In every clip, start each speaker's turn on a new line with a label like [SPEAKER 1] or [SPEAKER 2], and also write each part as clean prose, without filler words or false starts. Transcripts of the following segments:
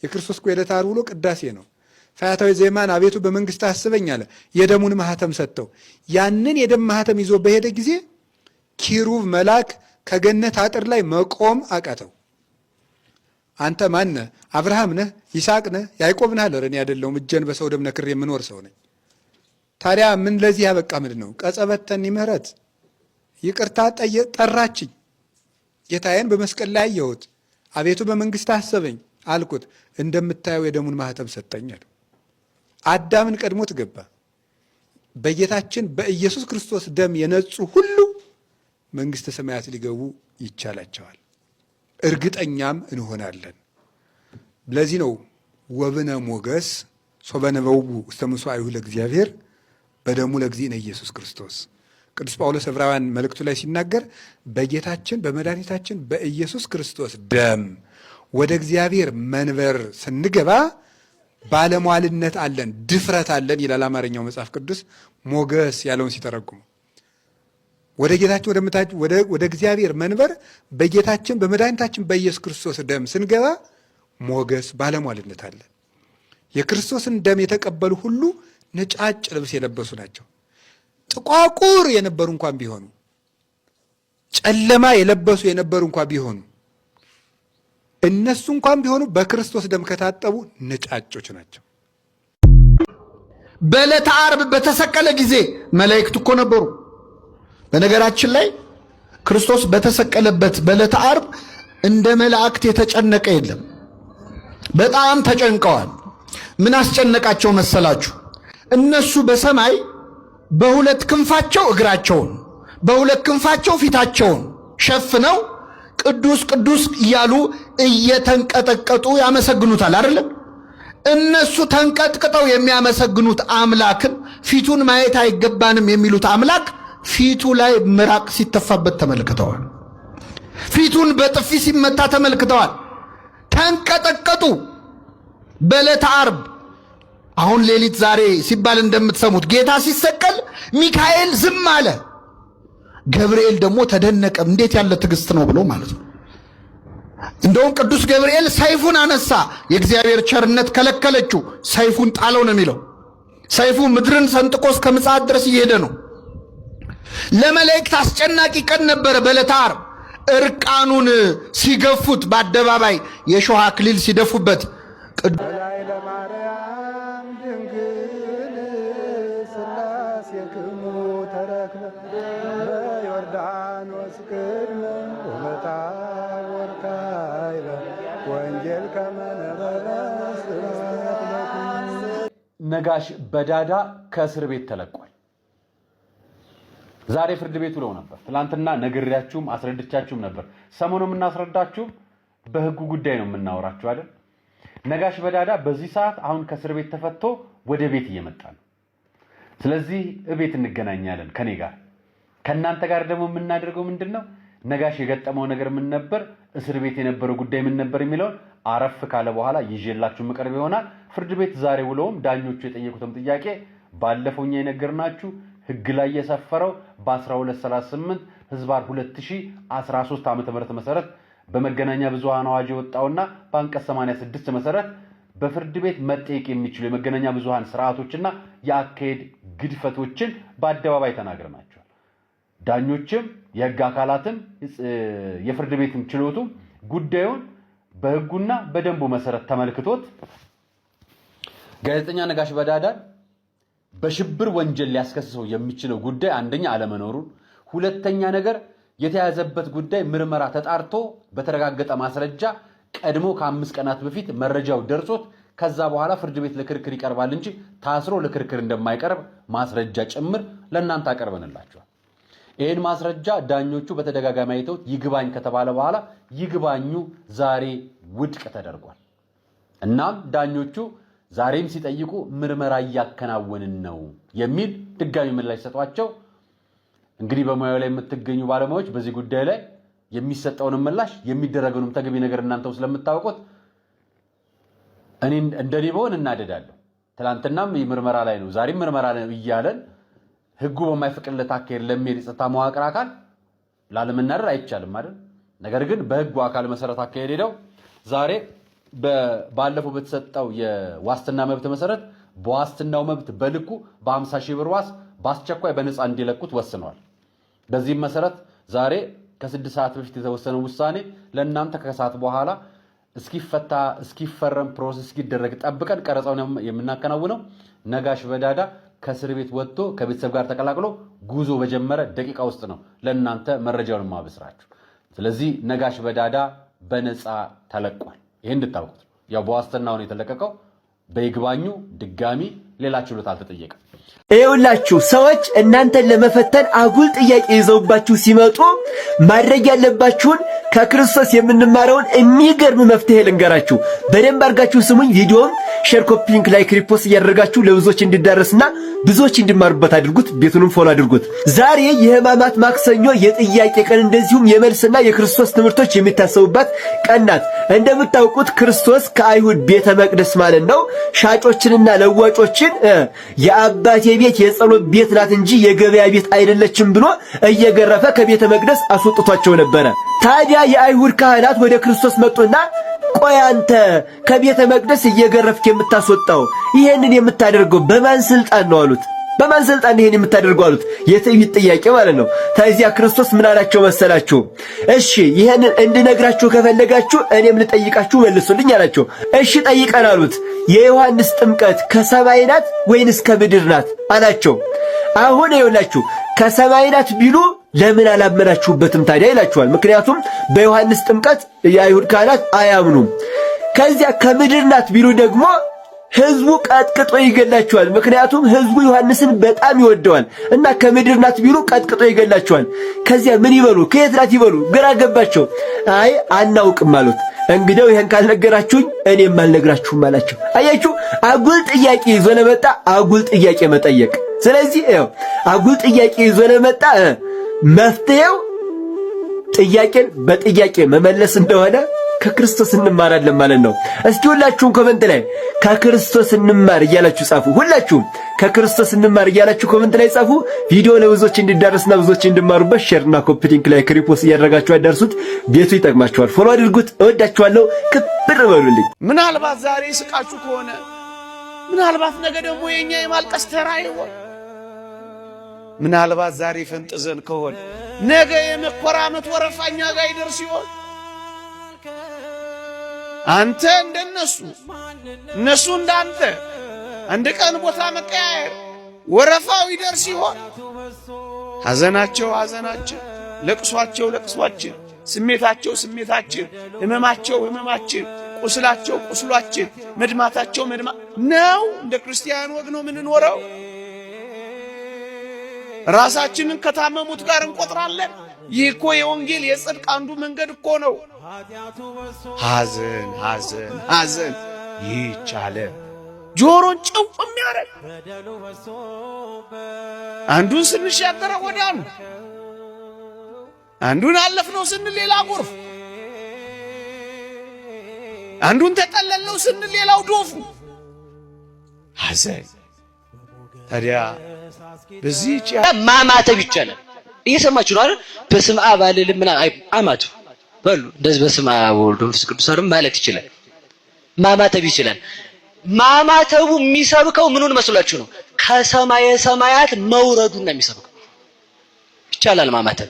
[SPEAKER 1] የክርስቶስ ዕለተ ዓርብ ውሎ ቅዳሴ ነው። ፈያታዊ ዜማን አቤቱ በመንግስት አስበኝ አለ። የደሙን ማህተም ሰጠው። ያንን የደም ማህተም ይዞ በሄደ ጊዜ ኪሩብ መልአክ ከገነት አጥር ላይ መቆም አቃተው። አንተ ማን ነህ? አብርሃም ነህ? ይስሐቅ ነህ? ያዕቆብ ነህ? አለ። እኔ አይደለሁም፣ እጄን በሰው ደም ነክሬ የምኖር ሰው ነኝ። ታዲያ ምን ለዚህ ያበቃ ምንድን ነው? ቀጸበተኒ ምህረት ይቅርታ ጠራችኝ። ጌታዬን በመስቀል ላይ አየሁት። አቤቱ በመንግስት አሰበኝ አልኩት። እንደምታየው የደሙን ማህተም ሰጠኝ አለ። አዳምን ቀድሞት ገባ። በጌታችን በኢየሱስ ክርስቶስ ደም የነጹ ሁሉ መንግስተ ሰማያት ሊገቡ ይቻላቸዋል፣ እርግጠኛም እንሆናለን። ለዚህ ነው ወብነ ሞገስ ሶበነበው ውስተ ምሥዋዕሁ ለእግዚአብሔር በደሙ ለእግዚእነ ኢየሱስ ክርስቶስ። ቅዱስ ጳውሎስ ዕብራውያን መልእክቱ ላይ ሲናገር በጌታችን በመድኃኒታችን በኢየሱስ ክርስቶስ ደም ወደ እግዚአብሔር መንበር ስንገባ ባለሟልነት አለን፣ ድፍረት አለን ይላል አማርኛው መጽሐፍ ቅዱስ ሞገስ ያለውን ሲተረጉሙ። ወደ ጌታችን ወደ እግዚአብሔር መንበር በጌታችን በመድኃኒታችን በኢየሱስ ክርስቶስ ደም ስንገባ ሞገስ ባለሟልነት አለን። የክርስቶስን ደም የተቀበሉ ሁሉ ነጫጭ ልብስ የለበሱ ናቸው። ጥቋቁር የነበሩ እንኳን ቢሆኑ፣ ጨለማ የለበሱ የነበሩ እንኳን ቢሆኑ፣ እነሱ እንኳን ቢሆኑ በክርስቶስ ደም ከታጠቡ ነጫጮች ናቸው።
[SPEAKER 2] በዕለተ ዓርብ በተሰቀለ ጊዜ መላእክት እኮ ነበሩ። በነገራችን ላይ ክርስቶስ በተሰቀለበት በዕለተ ዓርብ እንደ መላእክት የተጨነቀ የለም። በጣም ተጨንቀዋል። ምን አስጨነቃቸው መሰላችሁ? እነሱ በሰማይ በሁለት ክንፋቸው እግራቸውን በሁለት ክንፋቸው ፊታቸውን ሸፍነው ቅዱስ ቅዱስ እያሉ እየተንቀጠቀጡ ያመሰግኑታል አይደለም? እነሱ ተንቀጥቅጠው የሚያመሰግኑት አምላክን ፊቱን ማየት አይገባንም የሚሉት አምላክ ፊቱ ላይ ምራቅ ሲተፋበት ተመልክተዋል። ፊቱን በጥፊ ሲመታ ተመልክተዋል። ተንቀጠቀጡ። በዕለተ ዓርብ አሁን ሌሊት ዛሬ ሲባል እንደምትሰሙት ጌታ ሲሰቀል ሚካኤል ዝም አለ፣ ገብርኤል ደግሞ ተደነቀ። እንዴት ያለ ትዕግስት ነው ብሎ ማለት ነው። እንደውም ቅዱስ ገብርኤል ሰይፉን አነሳ፣ የእግዚአብሔር ቸርነት ከለከለችው፣ ሰይፉን ጣለው ነው የሚለው። ሰይፉ ምድርን ሰንጥቆ እስከ ምጽአት ድረስ እየሄደ ነው። ለመላእክት አስጨናቂ ቀን ነበረ በዕለተ ዓርብ። እርቃኑን ሲገፉት፣ በአደባባይ የሾህ አክሊል ሲደፉበት
[SPEAKER 1] በላይ ለማርያም ድንግል ሥላሴ ክሙ ተረክበ በዮርዳኖስ ቅድመ ወበታቦር ካይበ ወንጌል ከመ ነበረ ስብሐት ለኩሉ።
[SPEAKER 3] ነጋሽ በዳዳ ከእስር ቤት ተለቋል። ዛሬ ፍርድ ቤት ውለው ነበር። ትላንትና ነግሬያችሁም አስረድቻችሁም ነበር። ሰሞኑ የምናስረዳችሁ በህጉ ጉዳይ ነው የምናወራችሁ አይደል? ነጋሽ በዳዳ በዚህ ሰዓት አሁን ከእስር ቤት ተፈቶ ወደ ቤት እየመጣ ነው። ስለዚህ እቤት እንገናኛለን ከኔ ጋር። ከእናንተ ጋር ደግሞ የምናደርገው ምንድነው? ነጋሽ የገጠመው ነገር ምን ነበር፣ እስር ቤት የነበረው ጉዳይ ምን ነበር የሚለውን አረፍ ካለ በኋላ ይዤላችሁ መቅረብ ይሆናል። ፍርድ ቤት ዛሬ ውለውም ዳኞቹ የጠየቁትም ጥያቄ ባለፈውኛ የነገርናችሁ ህግ ላይ የሰፈረው በ1238 ህዝባር 2013 ዓ.ም መሰረት በመገናኛ ብዙሃን አዋጅ የወጣውና በአንቀጽ 86 መሰረት በፍርድ ቤት መጠየቅ የሚችሉ የመገናኛ ብዙሃን ስርዓቶችና የአካሄድ ግድፈቶችን በአደባባይ ተናግረናቸዋል። ዳኞችም የህግ አካላትም የፍርድ ቤትም ችሎቱም ጉዳዩን በህጉና በደንቡ መሰረት ተመልክቶት ጋዜጠኛ ነጋሽ በዳዳን በሽብር ወንጀል ሊያስከስሰው የሚችለው ጉዳይ አንደኛ አለመኖሩን፣ ሁለተኛ ነገር የተያዘበት ጉዳይ ምርመራ ተጣርቶ በተረጋገጠ ማስረጃ ቀድሞ ከ5 ቀናት በፊት መረጃው ደርሶት ከዛ በኋላ ፍርድ ቤት ለክርክር ይቀርባል እንጂ ታስሮ ለክርክር እንደማይቀርብ ማስረጃ ጭምር ለእናንተ አቀርበንላችኋል። ይህን ማስረጃ ዳኞቹ በተደጋጋሚ አይተውት ይግባኝ ከተባለ በኋላ ይግባኙ ዛሬ ውድቅ ተደርጓል። እናም ዳኞቹ ዛሬም ሲጠይቁ ምርመራ እያከናወንን ነው የሚል ድጋሚ ምላሽ ሰጧቸው። እንግዲህ በሙያው ላይ የምትገኙ ባለሙያዎች በዚህ ጉዳይ ላይ የሚሰጠውን ምላሽ የሚደረገውንም ተገቢ ነገር እናንተው ስለምታውቁት እኔ እንደኔ በሆን እናደዳለሁ። ትላንትናም ምርመራ ላይ ነው ዛሬም ምርመራ ላይ እያለን ህጉ በማይፈቅድለት አካሄድ ለሚሄድ የጸጥታ መዋቅር አካል ላለመናደር አይቻልም አይደል? ነገር ግን በህጉ አካል መሰረት አካሄድ ሄደው ዛሬ ባለፈው በተሰጠው የዋስትና መብት መሰረት በዋስትናው መብት በልኩ በ50 ሺህ ብር ዋስ በአስቸኳይ በነፃ እንዲለቁት ወስነዋል። በዚህም መሰረት ዛሬ ከ6 ሰዓት በፊት የተወሰነው ውሳኔ ለእናንተ ከሰዓት በኋላ እስኪፈታ እስኪፈረም ፕሮሰስ እስኪደረግ ጠብቀን ቀረጻውን የምናከናውነው ነጋሽ በዳዳ ከእስር ቤት ወጥቶ ከቤተሰብ ጋር ተቀላቅሎ ጉዞ በጀመረ ደቂቃ ውስጥ ነው ለእናንተ መረጃውን ማብስራችሁ። ስለዚህ ነጋሽ በዳዳ በነፃ ተለቋል። ይሄን እንድታውቁት ነው። ያው በዋስትናው ነው የተለቀቀው። በይግባኙ ድጋሚ ሌላ ችሎታ አልተጠየቀም።
[SPEAKER 4] ይኸውላችሁ ሰዎች እናንተን ለመፈተን አጉል ጥያቄ ይዘውባችሁ ሲመጡ ማድረግ ያለባችሁን ከክርስቶስ የምንማረውን የሚገርም መፍትሄ ልንገራችሁ። በደንብ አድርጋችሁ ስሙኝ። ቪዲዮውን ሼር፣ ኮፒ ሊንክ፣ ላይክ፣ ሪፖስት እያደረጋችሁ ለብዙዎች እንዲዳረስና ብዙዎች እንዲማሩበት አድርጉት። ቤቱንም ፎሎ አድርጉት። ዛሬ የሕማማት ማክሰኞ የጥያቄ ቀን እንደዚሁም የመልስና የክርስቶስ ትምህርቶች የሚታሰቡባት ቀን ናት። እንደምታውቁት ክርስቶስ ከአይሁድ ቤተ መቅደስ ማለት ነው ሻጮችንና ለዋጮችን የአባቴ ቤት የጸሎት ቤት ናት እንጂ የገበያ ቤት አይደለችም ብሎ እየገረፈ ከቤተ መቅደስ አስወጥቷቸው ነበረ። ታዲያ የአይሁድ ካህናት ወደ ክርስቶስ መጡና ቆይ አንተ ከቤተ መቅደስ እየገረፍክ የምታስወጣው ይሄንን የምታደርገው በማን ስልጣን ነው አሉት። በማን ስልጣን ይሄን የምታደርገው አሉት። የትዕቢት ጥያቄ ማለት ነው። ታዲያ ክርስቶስ ምን አላቸው መሰላችሁ? እሺ ይሄንን እንድነግራችሁ ከፈለጋችሁ እኔም ልጠይቃችሁ መልሱልኝ አላቸው። እሺ ጠይቀን አሉት። የዮሐንስ ጥምቀት ከሰማይ ናት ወይንስ ከምድር ናት አላቸው። አሁን ይኸውላችሁ ከሰማይ ናት ቢሉ ለምን አላመናችሁበትም ታዲያ ይላችኋል። ምክንያቱም በዮሐንስ ጥምቀት የአይሁድ ካህናት አያምኑም። ከዚያ ከምድር ናት ቢሉ ደግሞ ሕዝቡ ቀጥቅጦ ይገላቸዋል። ምክንያቱም ሕዝቡ ዮሐንስን በጣም ይወደዋል እና ከምድር ናት ቢሉ ቀጥቅጦ ይገላቸዋል። ከዚያ ምን ይበሉ? ከየት ናት ይበሉ? ግራ ገባቸው። አይ አናውቅም አሉት። እንግዲያው ይሄን ካልነገራችሁኝ እኔም አልነግራችሁም አላቸው። አያችሁ፣ አጉል ጥያቄ ይዞ ለመጣ አጉል ጥያቄ መጠየቅ። ስለዚህ አጉል ጥያቄ ይዞ ለመጣ መፍትሄው ጥያቄን በጥያቄ መመለስ እንደሆነ ከክርስቶስ እንማራለን ማለት ነው። እስቲ ሁላችሁም ኮሜንት ላይ ከክርስቶስ እንማር እያላችሁ ጻፉ። ሁላችሁም ከክርስቶስ እንማር እያላችሁ ኮሜንት ላይ ጻፉ። ቪዲዮ ለብዙዎች እንዲዳረስና ብዙዎች እንዲማሩበት ሼርና ኮፒ ሊንክ ላይ ሪፖስት እያደረጋችሁ አዳርሱት። ቤቱ ይጠቅማችኋል። ፎሎ አድርጉት። እወዳችኋለሁ። ክብር በሉልኝ።
[SPEAKER 5] ምናልባት ዛሬ ስቃችሁ ከሆነ ምናልባት ነገ ደግሞ የኛ የማልቀስ ተራ ይሆን። ምናልባት ዛሬ ፈንጥዘን ከሆነ ነገ የመኮራመት ወረፋኛ ጋር ይደርስ ይሆን። አንተ እንደነሱ እነሱ እንዳንተ አንድ ቀን ቦታ መቀያየር ወረፋው ይደርስ ይሆን። ሐዘናቸው ሐዘናችን፣ ለቅሷቸው ለቅሷችን፣ ስሜታቸው ስሜታችን፣ ህመማቸው ህመማችን፣ ቁስላቸው ቁስሏችን፣ መድማታቸው መድማ ነው። እንደ ክርስቲያን ወግ ነው የምንኖረው። ራሳችንን ከታመሙት ጋር እንቆጥራለን። ይህ እኮ የወንጌል የጽድቅ አንዱ መንገድ እኮ ነው። ሐዘን ሐዘን ሐዘን ይቻለ ጆሮን ጭው የሚያረግ አንዱን ስንሻገረ ወደ አንዱን አለፍነው ስንል ሌላ ጎርፍ፣ አንዱን ተጠለልነው ስንል ሌላው ዶፉ ሐዘን። ታዲያ በዚህ
[SPEAKER 6] ማማተብ ይቻላል። እየሰማችሁ ነው አይደል? በስመ አብ አልልም አማቱ በሉ እንደዚህ በስመ አብ ወልድ ወመንፈስ ቅዱስ ማለት ይችላል። ማማተብ ይችላል። ማማተቡ የሚሰብከው ምኑን መስሏችሁ ነው? ከሰማየ ሰማያት መውረዱን ነው የሚሰብከው። ይቻላል ማማተብ።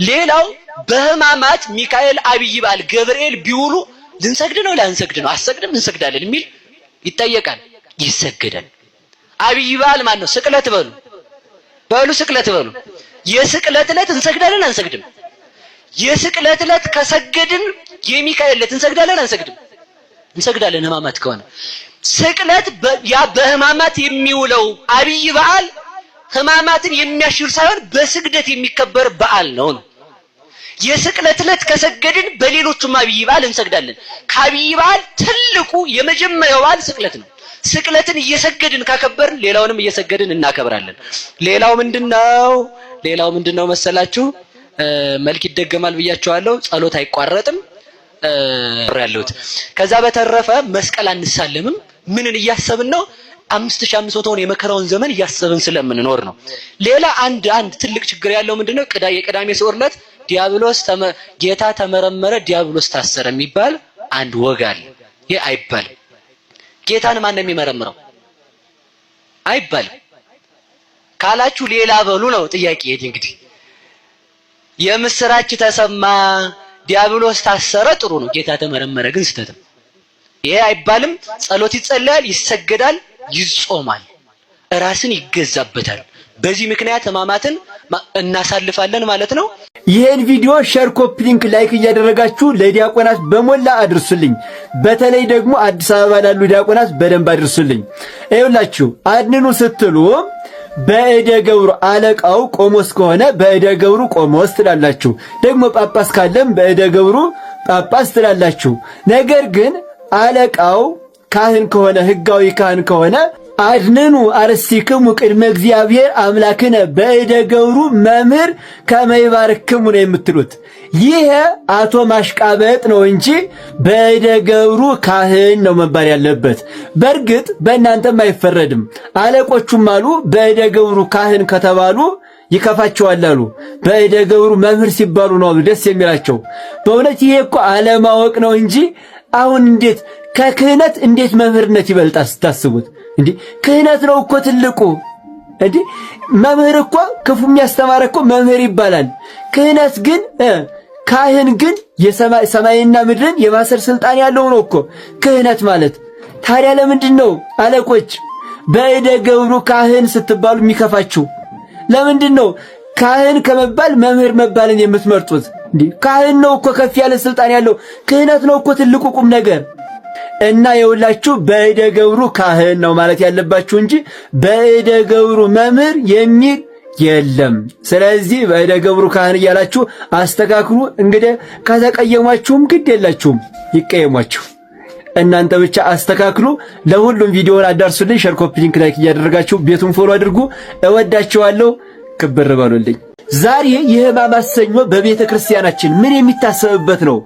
[SPEAKER 6] ሌላው በሕማማት ሚካኤል፣ አብይ በዓል፣ ገብርኤል ቢውሉ ልንሰግድ ነው ላንሰግድ ነው? አሰግድም እንሰግዳለን የሚል ይጠየቃል። ይሰገዳል። አብይ በዓል ማን ነው? ስቅለት በሉ በሉ ስቅለት በሉ። የስቅለት ዕለት እንሰግዳለን አንሰግድም? የስቅለት ዕለት ከሰገድን የሚካኤል ዕለት እንሰግዳለን አንሰግድም? እንሰግዳለን። ሕማማት ከሆነ ስቅለት ያ በሕማማት የሚውለው አብይ በዓል ሕማማትን የሚያሽር ሳይሆን በስግደት የሚከበር በዓል ነው። የስቅለት ዕለት ከሰገድን በሌሎቹም አብይ በዓል እንሰግዳለን። ከአብይ በዓል ትልቁ የመጀመሪያው በዓል ስቅለት ነው። ስቅለትን እየሰገድን ካከበርን ሌላውንም እየሰገድን እናከብራለን። ሌላው ምንድነው መሰላችሁ? መልክ ይደገማል ብያቸዋለሁ። ጸሎት አይቋረጥም ያለሁት። ከዛ በተረፈ መስቀል አንሳለምም። ምንን እያሰብን ነው? 5500ውን የመከራውን ዘመን እያሰብን ስለምንኖር ነው። ሌላ አንድ ትልቅ ችግር ያለው ምንድነው? የቅዳሜ ስዑር ዕለት ጌታ ተመረመረ፣ ዲያብሎስ ታሰረ የሚባል አንድ ወግ አለ። ይህ አይባልም። ጌታን ማን ነው የሚመረምረው? አይባልም። ካላችሁ ሌላ በሉ ነው ጥያቄ። እንግዲህ የምስራች ተሰማ ዲያብሎስ ታሰረ ጥሩ ነው። ጌታ ተመረመረ ግን ስህተት ነው። ይሄ አይባልም። ጸሎት ይጸለያል፣ ይሰገዳል፣ ይጾማል፣ ራስን ይገዛበታል። በዚህ ምክንያት ሕማማትን እናሳልፋለን ማለት ነው።
[SPEAKER 4] ይሄን ቪዲዮ ሼር፣ ኮፒ ሊንክ፣ ላይክ እያደረጋችሁ ለዲያቆናት በሞላ አድርሱልኝ። በተለይ ደግሞ አዲስ አበባ ላሉ ዲያቆናት በደንብ አድርሱልኝ። ይኸውላችሁ አድንኑ ስትሉ በእደ ገብሩ አለቃው ቆሞስ ከሆነ በእደ ገብሩ ቆሞስ ትላላችሁ። ደግሞ ጳጳስ ካለም በእደ ገብሩ ጳጳስ ትላላችሁ። ነገር ግን አለቃው ካህን ከሆነ ሕጋዊ ካህን ከሆነ አድንኑ አርሲክሙ ቅድመ እግዚአብሔር አምላክነ በእደ ገብሩ መምህር ከመ ይባርክሙ ነው የምትሉት። ይሄ አቶ ማሽቃበጥ ነው እንጂ በእደ ገብሩ ካህን ነው መባል ያለበት። በእርግጥ በእናንተም አይፈረድም። አለቆቹም አሉ በእደ ገብሩ ካህን ከተባሉ ይከፋቸዋል አሉ። በእደ ገብሩ መምህር ሲባሉ ነው አሉ ደስ የሚላቸው። በእውነት ይሄ እኮ አለማወቅ ነው እንጂ አሁን እንዴት ከክህነት እንዴት መምህርነት ይበልጣል ስታስቡት? እንዴ ክህነት ነው እኮ ትልቁ። እንዴ መምህር እኮ ክፉ የሚያስተማር እኮ መምህር ይባላል። ክህነት ግን ካህን ግን የሰማይና ምድርን የማሰር ስልጣን ያለው ነው እኮ ክህነት ማለት። ታዲያ ለምንድን ነው አለቆች በእደ ገብሩ ካህን ስትባሉ የሚከፋችሁ? ለምንድን ነው ካህን ከመባል መምህር መባልን የምትመርጡት? እንዴ ካህን ነው እኮ ከፍ ያለ ስልጣን ያለው። ክህነት ነው እኮ ትልቁ ቁም ነገር። እና የውላችሁ በእደ ገብሩ ካህን ነው ማለት ያለባችሁ እንጂ በእደ ገብሩ መምህር የሚል የለም። ስለዚህ በእደ ገብሩ ካህን እያላችሁ አስተካክሉ። እንግዲህ ከተቀየሟችሁም ግድ የላችሁም፣ ይቀየሟችሁ። እናንተ ብቻ አስተካክሉ። ለሁሉም ቪዲዮውን አዳርሱልኝ። ሼር፣ ኮፒ ሊንክ፣ ላይክ እያደረጋችሁ ቤቱን ፎሎ አድርጉ። እወዳችኋለሁ። ክብር በሉልኝ። ዛሬ የሕማማት ሰኞ በቤተ ክርስቲያናችን ምን የሚታሰብበት ነው?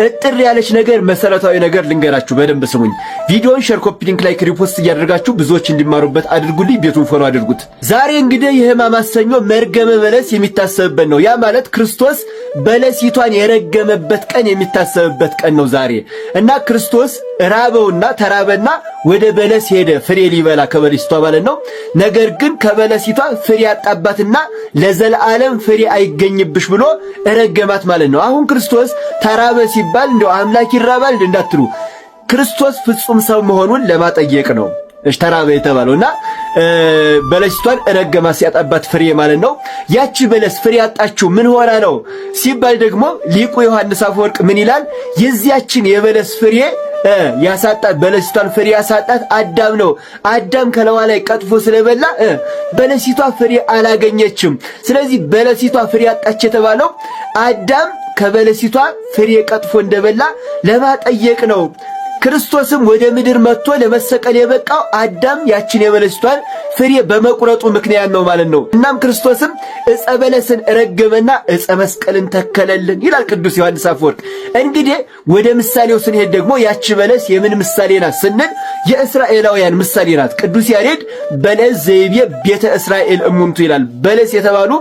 [SPEAKER 4] እጥር ያለች ነገር መሰረታዊ ነገር ልንገራችሁ፣ በደንብ ስሙኝ። ቪዲዮውን ሼር፣ ኮፒ ሊንክ፣ ላይክ፣ ሪፖስት እያደረጋችሁ ብዙዎች እንዲማሩበት አድርጉልኝ። ቤቱን ፎሎ አድርጉት። ዛሬ እንግዲህ የሕማማት ሰኞ መርገመ በለስ የሚታሰብበት ነው። ያ ማለት ክርስቶስ በለሲቷን የረገመበት ቀን የሚታሰብበት ቀን ነው ዛሬ። እና ክርስቶስ ራበውና ተራበና ወደ በለስ ሄደ ፍሬ ሊበላ ከበለሲቷ ማለት ነው። ነገር ግን ከበለሲቷ ፍሬ ያጣባትና ለዘላለም ፍሬ አይገኝብሽ ብሎ ረገማት ማለት ነው። አሁን ክርስቶስ ተራበ ሲባል እንደው አምላክ ይራባል እንዳትሉ፣ ክርስቶስ ፍጹም ሰው መሆኑን ለማጠየቅ ነው ተራበ የተባለውና በለሲቷን ረገማት ሲያጣባት ፍሬ ማለት ነው። ያቺ በለስ ፍሬ ያጣችው ምን ሆና ነው ሲባል ደግሞ ሊቁ ዮሐንስ አፈወርቅ ምን ይላል? የዚያችን የበለስ ፍሬ ያሳጣት በለሲቷን ፍሬ ያሳጣት አዳም ነው። አዳም ከለዋ ላይ ቀጥፎ ስለበላ በለሲቷ ፍሬ አላገኘችም። ስለዚህ በለሲቷ ፍሬ ያጣች የተባለው አዳም ከበለሲቷ ፍሬ ቀጥፎ እንደበላ ለማጠየቅ ነው። ክርስቶስም ወደ ምድር መጥቶ ለመሰቀል የበቃው አዳም ያችን የበለሲቷን ፍሬ በመቁረጡ ምክንያት ነው ማለት ነው። እናም ክርስቶስም ዕፀ በለስን ረገመና ዕፀ መስቀልን ተከለልን ይላል ቅዱስ ዮሐንስ አፈወርቅ። እንግዲህ ወደ ምሳሌው ስንሄድ ደግሞ ያቺ በለስ የምን ምሳሌ ናት ስንል የእስራኤላውያን ምሳሌ ናት። ቅዱስ ያሬድ በለስ ዘይቤ ቤተ እስራኤል እሙንቱ ይላል። በለስ የተባሉ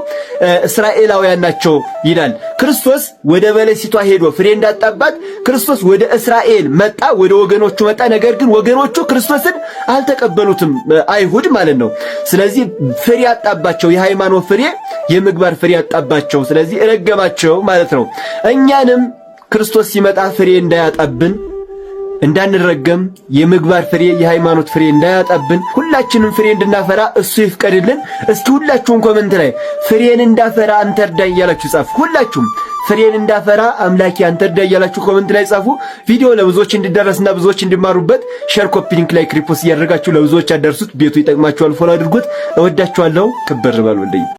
[SPEAKER 4] እስራኤላውያን ናቸው ይላል። ክርስቶስ ወደ በለሲቷ ሄዶ ፍሬ እንዳጣባት ክርስቶስ ወደ እስራኤል መጣ፣ ወደ ወገኖቹ መጣ። ነገር ግን ወገኖቹ ክርስቶስን አልተቀበሉትም፣ አይሁድ ማለት ነው። ስለዚህ ፍሬ ያጣባቸው፣ የሃይማኖት ፍሬ፣ የምግባር ፍሬ ያጣባቸው። ስለዚህ ረገማቸው ማለት ነው። እኛንም ክርስቶስ ሲመጣ ፍሬ እንዳያጣብን እንዳንረገም የምግባር ፍሬ የሃይማኖት ፍሬ እንዳያጣብን ሁላችንም ፍሬ እንድናፈራ እሱ ይፍቀድልን። እስኪ ሁላችሁም ኮመንት ላይ ፍሬን እንዳፈራ አንተ እርዳኝ እያላችሁ ጻፉ። ሁላችሁም ፍሬን እንዳፈራ አምላኬ አንተ እርዳኝ እያላችሁ ኮመንት ላይ ጻፉ። ቪዲዮ ለብዙዎች እንዲደረስና ብዙዎች እንዲማሩበት ሼር፣ ኮፒ ሊንክ፣ ላይክ፣ ሪፖስት እያደረጋችሁ ለብዙዎች አደርሱት። ቤቱ ይጠቅማችኋል። ፎሎ አድርጉት። እወዳችኋለሁ። ክብር በሉልኝ።